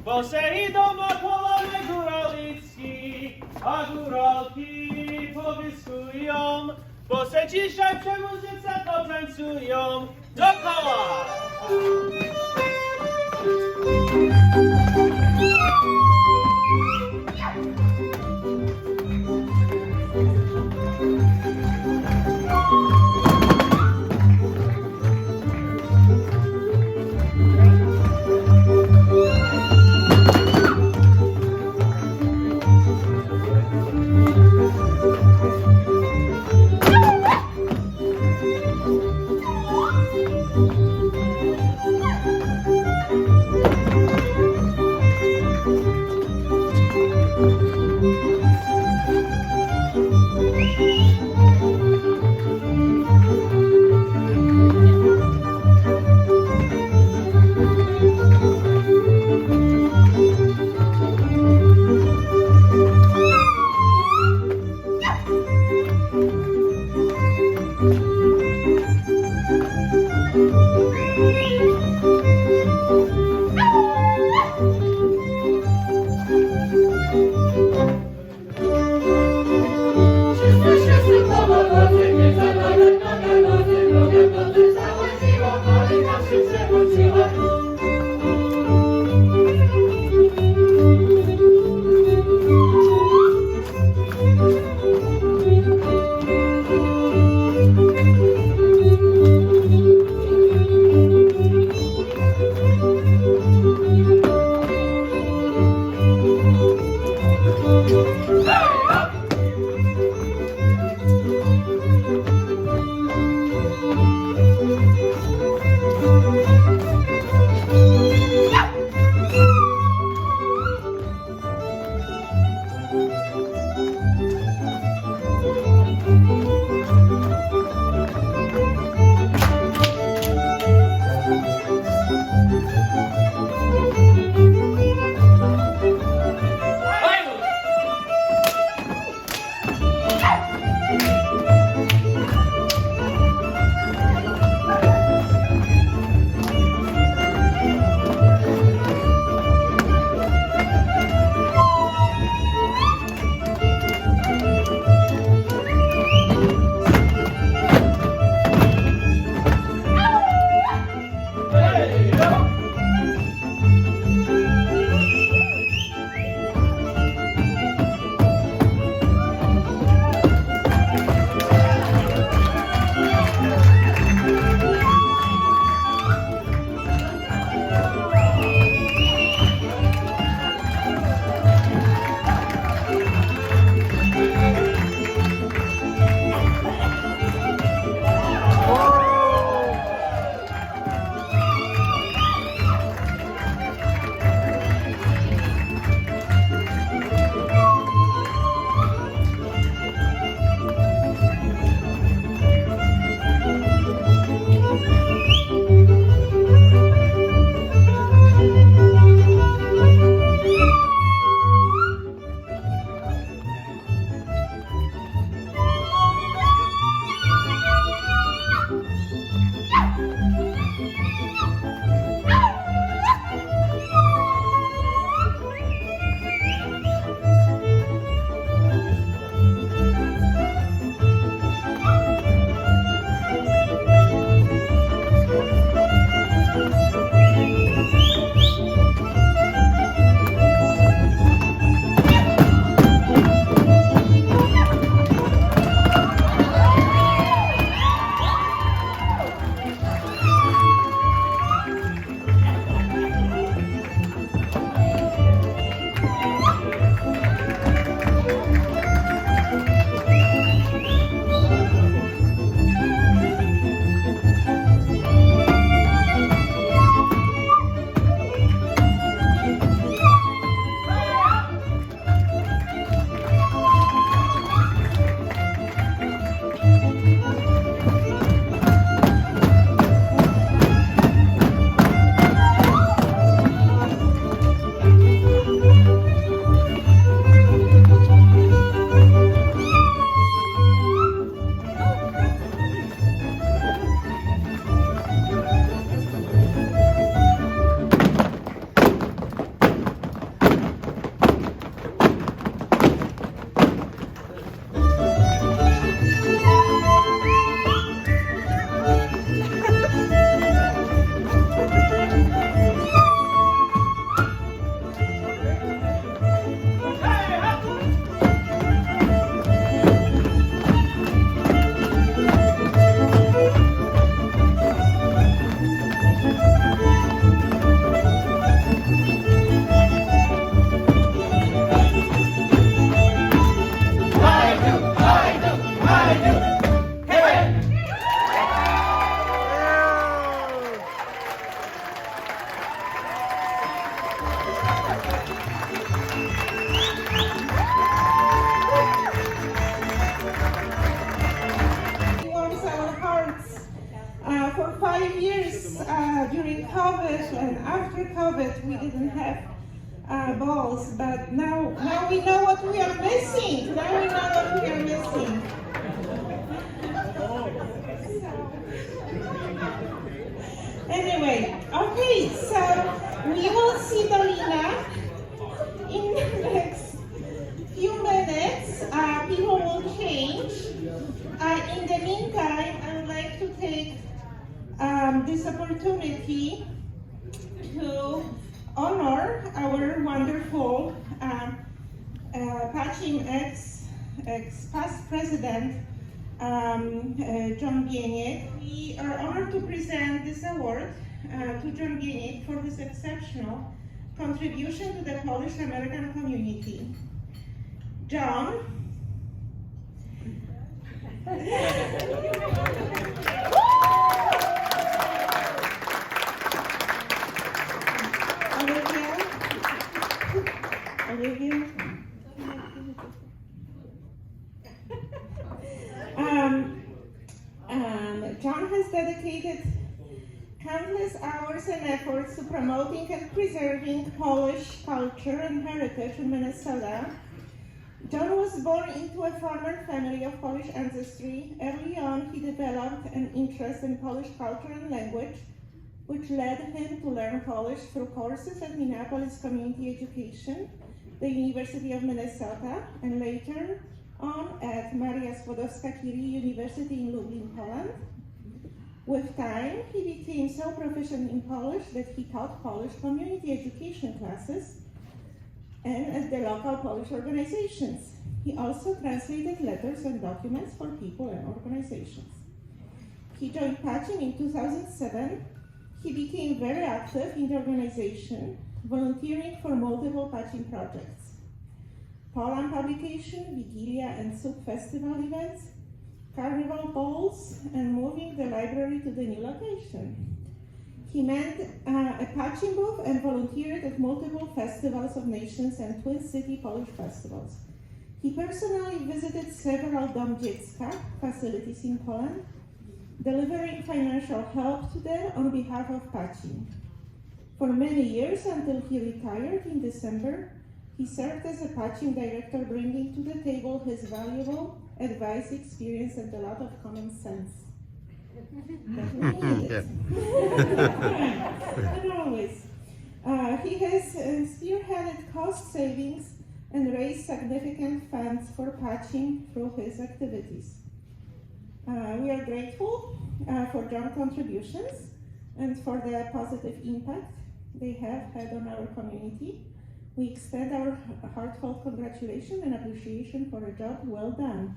bo se idą na kolane góralski, a góralki powyskują, bo se dzisiaj przy muzyce to tańcują. Dookoła! Polish, and after COVID we didn't have balls, but now we know what we are missing. Now we know what we are missing. Anyway, okay, so we will see Dolina in the next few minutes. People will change. In the meantime, I would like to take this opportunity to honor our wonderful PACIM ex-past president, John Bieniek. We are honored to present this award to John Bieniek for his exceptional contribution to the Polish-American community. John. Olivia. John has dedicated countless hours and efforts to promoting and preserving Polish culture and heritage in Minnesota. John was born into a farmer family of Polish ancestry. Early on, he developed an interest in Polish culture and language, which led him to learn Polish through courses at Minneapolis Community Education, the University of Minnesota, and later on at Maria Skłodowska-Curie University in Lublin, Poland. With time, he became so proficient in Polish that he taught Polish community education classes and at the local Polish organizations. He also translated letters and documents for people and organizations. He joined PACIM in 2007. He became very active in the organization, volunteering for multiple PACIM projects: Poland publication, Vigilia and Soup Festival events, Carnival Balls, and moving the library to the new location. He manned a PACIM booth and volunteered at multiple festivals of nations and Twin City Polish festivals. He personally visited several Dom Dziecka facilities in Poland, delivering financial help to them on behalf of PACIM. For many years, until he retired in December, he served as a PACIM director, bringing to the table his valuable advice, experience, and a lot of common sense. And always. He has spearheaded cost savings and raised significant funds for PACIM through his activities. We are grateful for John's contributions and for the positive impact they have had on our community. We extend our heartfelt congratulations and appreciation for a job well done.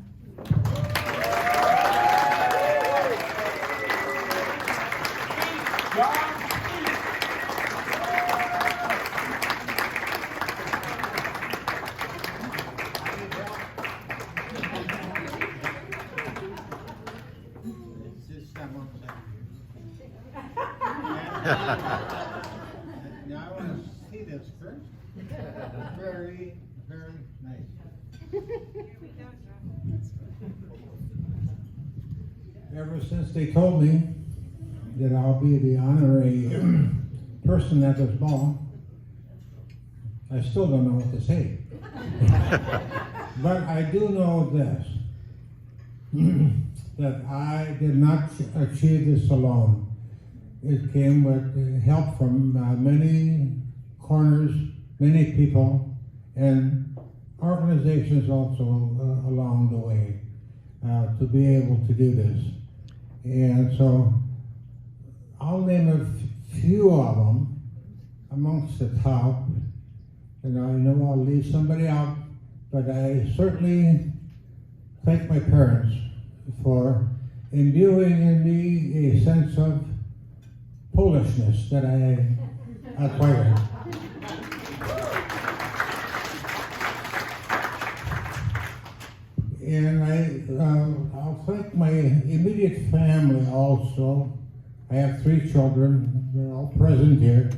Now I want to see this first. Very, very nice. Ever since they told me that I'll be the honorary person at this ball, I still don't know what to say. But I do know this, that I did not achieve this alone. It came with help from many corners, many people, and organizations also along the way to be able to do this. And so I'll name a few of them amongst the top, and I know I'll leave somebody out, but I certainly thank my parents for imbuing in me a sense of Polishness that I acquired. And I'll thank my immediate family also. I have 3 children, they're all present here,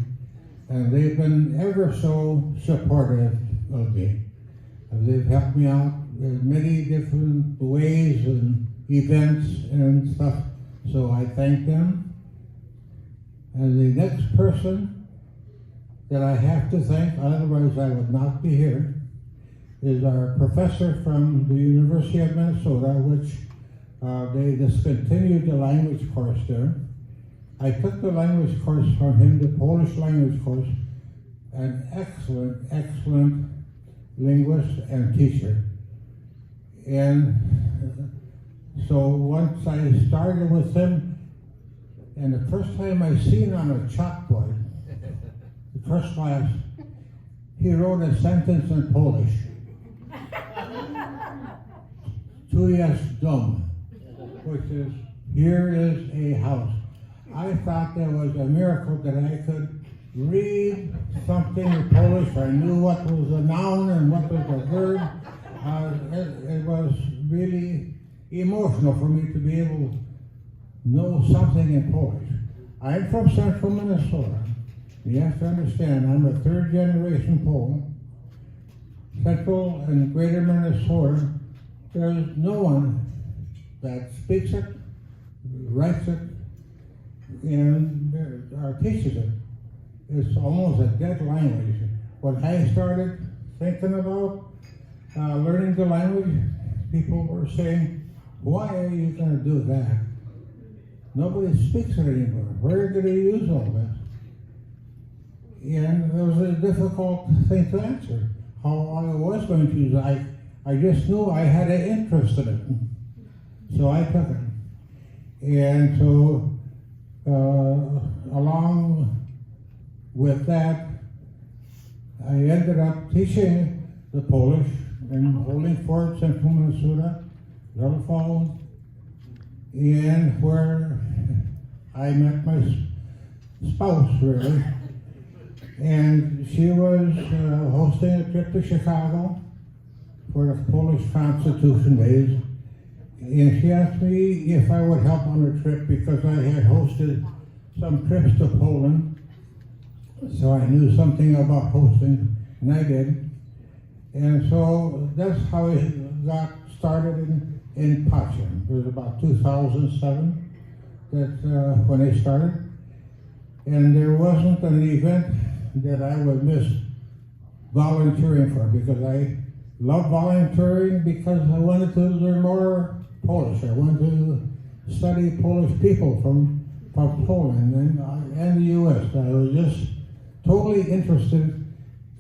and they've been ever so supportive of me. They've helped me out in many different ways and events and stuff, so I thank them. And the next person that I have to thank, otherwise I would not be here, is our professor from the University of Minnesota, which they discontinued the language course there. I took the language course from him, the Polish language course, an excellent, excellent linguist and teacher. And so once I started with him, and the first time I seen on a chalkboard, the first class, he wrote a sentence in Polish. Tu jest dom, which is, here is a house. I thought that was a miracle that I could read something in Polish. I knew what was a noun and what was a verb. It was really emotional for me to be able to know something in Polish. I'm from central Minnesota. You have to understand, I'm a third generation Pole. Central and greater Minnesota, there's no one that speaks it, writes it, and teaches it. It's almost a dead language. When I started thinking about learning the language, people were saying, why are you going to do that? Nobody speaks it anymore. Where did they use all this? And it was a difficult thing to answer. How I was going to use it. I just knew I had an interest in it. So I took it. And so along with that, I ended up teaching the Polish in Holding Fort, Central Minnesota, Little Falls, and where I met my spouse, really. And she was hosting a trip to Chicago for the Polish Constitution Days. And she asked me if I would help on the trip because I had hosted some trips to Poland. So I knew something about hosting, and I did. And so that's how it got started in PACIM. It was about 2007 that when I started. And there wasn't an event that I would miss volunteering for, because I love volunteering because I wanted to learn more Polish. I wanted to study Polish people from Poland and the U.S. I was just totally interested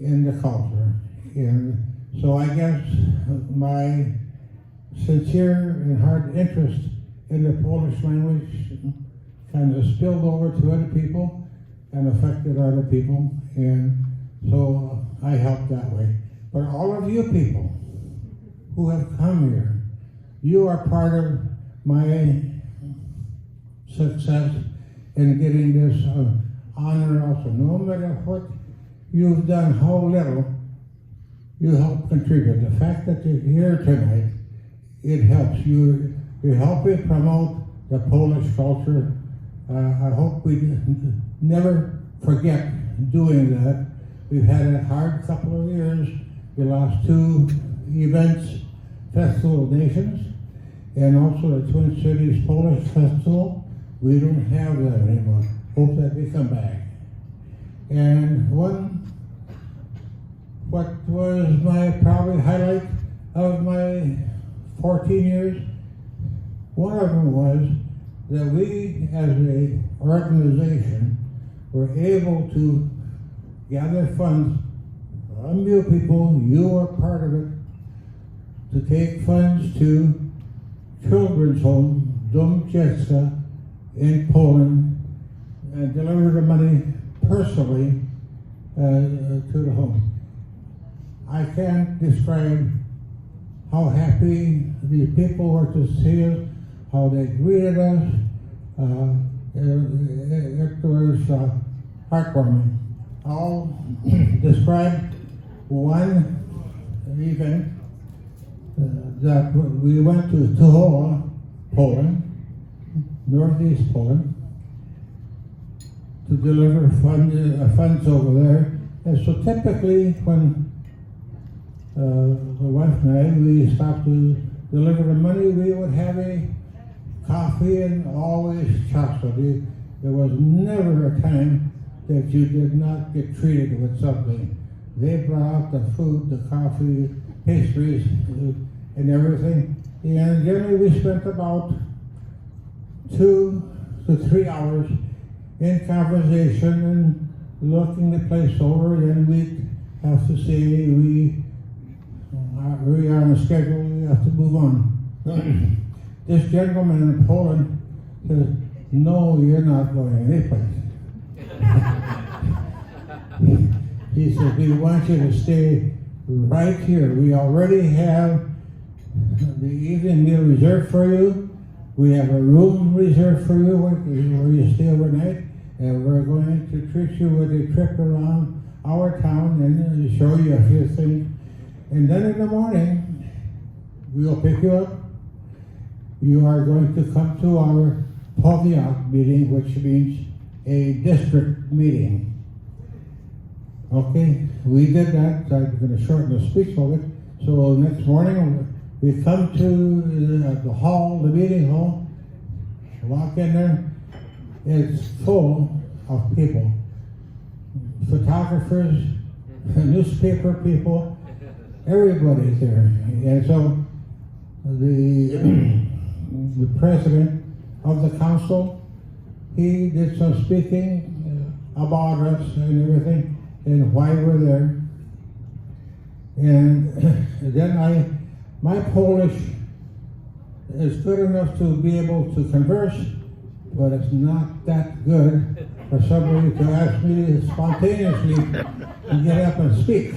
in the culture. And so I guess my sincere and hard interest in the Polish language kind of spilled over to other people and affected other people, and so I helped that way. But all of you people who have come here, you are part of my success in getting this honor also. No matter what you've done, how little, you help contribute. The fact that you're here tonight, it helps. You're helping promote the Polish culture. I hope we never forget doing that. We've had a hard couple of years. We lost 2 events, Festival of Nations, and also the Twin Cities Polish Festival. We don't have that anymore. Hope that they come back. And what was my probably highlight of my 14 years, one of them was that we as an organization were able to gather funds from you people, you are part of it, to take funds to children's home, Dom Dziecka, in Poland, and deliver the money personally to the home. I can't describe how happy these people were to see us, how they greeted us. It was heartwarming. I'll describe one event that we went to Tuchola, Poland, northeast Poland, to deliver funds over there. And so typically when the wife and I, we stopped to deliver the money, we would have a coffee and always chocolate. there was never a time that you did not get treated with something. They brought out the food, the coffee, pastries, and everything. And generally we spent about 2 to 3 hours in conversation and looking the place over. Then we'd have to say we are on a schedule, we have to move on. This gentleman in Poland says, no, you're not going anyplace. He said, we want you to stay right here. We already have the evening meal reserved for you. We have a room reserved for you where you stay overnight. And we're going to treat you with a trip around our town and show you a few things. And then in the morning, we'll pick you up. You are going to come to our powiat meeting, which means a district meeting. Okay, we did that. I'm going to shorten the speech a little bit. So next morning, we come to the hall, the meeting hall, walk in there. It's full of people, photographers, newspaper people, everybody's there. And so the president of the council, he did some speaking about us and everything and why we're there. And then my Polish is good enough to be able to converse, but it's not that good for somebody to ask me spontaneously to get up and speak.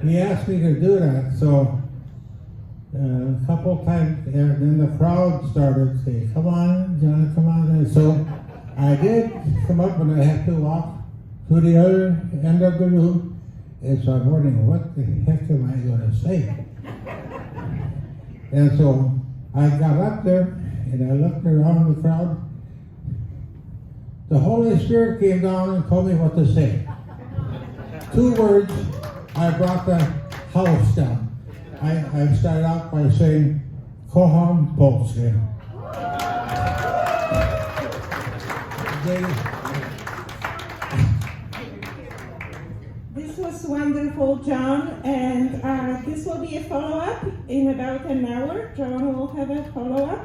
He asked me to do that, so a couple times, and then the crowd started saying, come on, John, come on. And so I did come up, and I had to walk to the other end of the room, and so I'm wondering, what the heck am I going to say? And so I got up there, and I looked around the crowd. The Holy Spirit came down and told me what to say. 2 words, I brought the house down. I started out by saying, Kocham Polskę. This was wonderful, John, and this will be a follow-up in about an hour. John will have a follow-up.